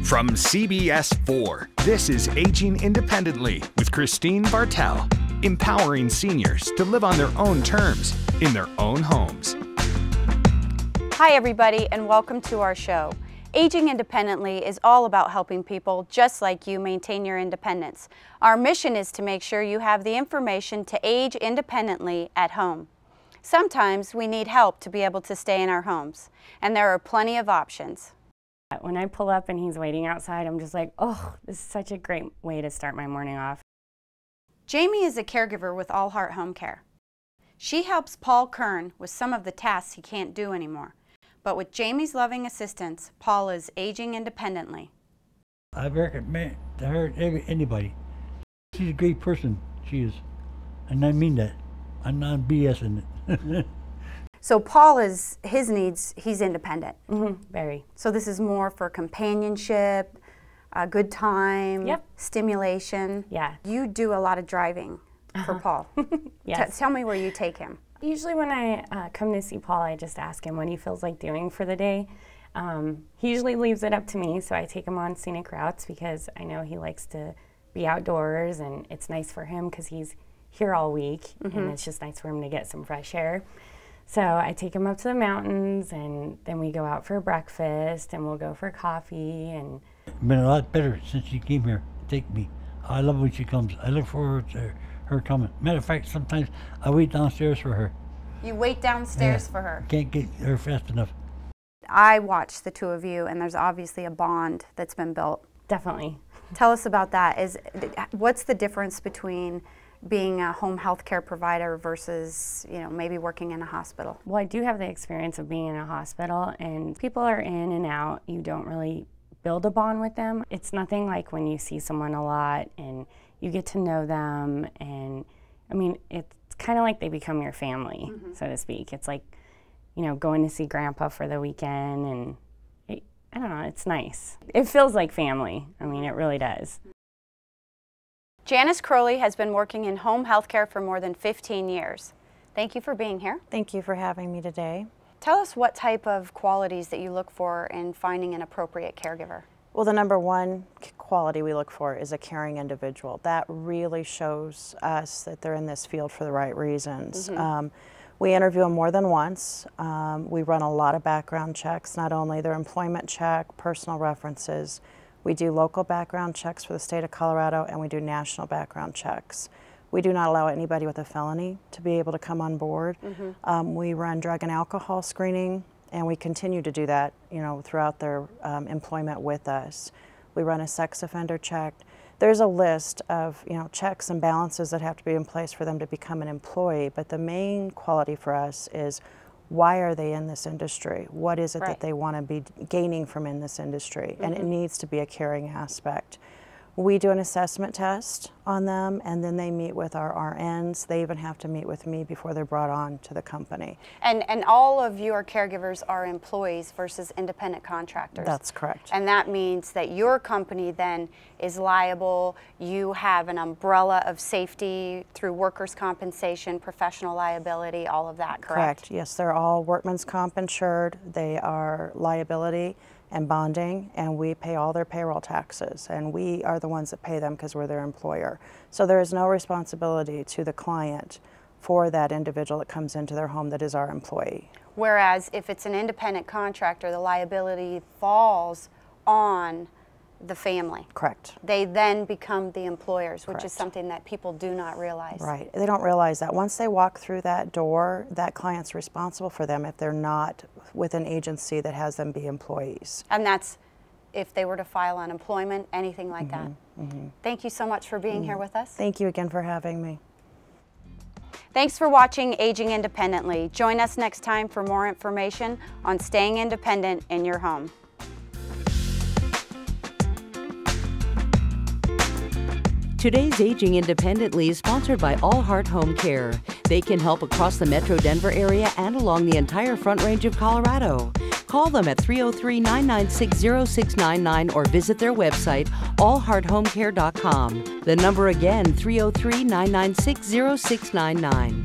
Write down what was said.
From CBS 4, this is Aging Independently with Christine Bartel, empowering seniors to live on their own terms in their own homes. Hi everybody, and welcome to our show. Aging Independently is all about helping people just like you maintain your independence. Our mission is to make sure you have the information to age independently at home. Sometimes we need help to be able to stay in our homes, and there are plenty of options. When I pull up and he's waiting outside, I'm just like, oh, this is such a great way to start my morning off. Jamie is a caregiver with All Heart Home Care. She helps Paul Kern with some of the tasks he can't do anymore. But with Jamie's loving assistance, Paul is aging independently. I recommend to her anybody. She's a great person, she is. And I mean that. I'm not BSing it. So Paul is, his needs, he's independent. Very. So this is more for companionship, a good time, stimulation. Yeah. You do a lot of driving for Paul. Yes. Tell me where you take him. Usually when I come to see Paul, I just ask him what he feels like doing for the day. He usually leaves it up to me, so I take him on scenic routes because I know he likes to be outdoors, and it's nice for him because he's here all week, and it's just nice for him to get some fresh air. So I take him up to the mountains, and then we go out for breakfast, and we'll go for coffee. And It's been a lot better since she came here to take me. I love when she comes. I look forward to her coming. Matter of fact, sometimes I wait downstairs for her. You wait downstairs for her? Can't get her fast enough. I watched the two of you, and there's obviously a bond that's been built. definitely. Tell us about that. What's the difference between being a home health care provider versus, you know, maybe working in a hospital? Well, I do have the experience of being in a hospital, and people are in and out. You don't really build a bond with them. It's nothing like when you see someone a lot and you get to know them, and I mean, it's kind of like they become your family, so to speak. It's like, you know, going to see Grandpa for the weekend, and I don't know, it's nice. It feels like family. I mean, it really does. Janice Crowley has been working in home health care for more than 15 years. Thank you for being here. Thank you for having me today. Tell us what type of qualities that you look for in finding an appropriate caregiver. Well, the number one quality we look for is a caring individual. That really shows us that they're in this field for the right reasons. We interview them more than once. We run a lot of background checks, not only their employment check, personal references. We do local background checks for the state of Colorado, and we do national background checks. We do not allow anybody with a felony to be able to come on board. We run drug and alcohol screening, and we continue to do that, you know, throughout their employment with us. We run a sex offender check. There's a list of, you know, checks and balances that have to be in place for them to become an employee, but the main quality for us is, why are they in this industry? What is it that they want to be gaining from in this industry? And it needs to be a caring aspect. We do an assessment test on them, and then they meet with our RNs. They even have to meet with me before they're brought on to the company. And all of your caregivers are employees versus independent contractors. That's correct. And that means that your company then is liable. You have an umbrella of safety through workers' compensation, professional liability, all of that, correct? Correct, yes. They're all workman's comp insured. They are liability and bonding, and we pay all their payroll taxes, and we are the ones that pay them because we're their employer. So there is no responsibility to the client for that individual that comes into their home that is our employee. Whereas if it's an independent contractor, the liability falls on the family. Correct. They then become the employers, which Correct. is something that people do not realize. Right. They don't realize that. Once they walk through that door, that client's responsible for them if they're not with an agency that has them be employees. And that's if they were to file unemployment, anything like that. Thank you so much for being here with us. Thank you again for having me. Thanks for watching Aging Independently. Join us next time for more information on staying independent in your home. Today's Aging Independently is sponsored by All Heart Home Care. They can help across the Metro Denver area and along the entire Front Range of Colorado. Call them at 303-996-0699 or visit their website, allhearthomecare.com. The number again, 303-996-0699.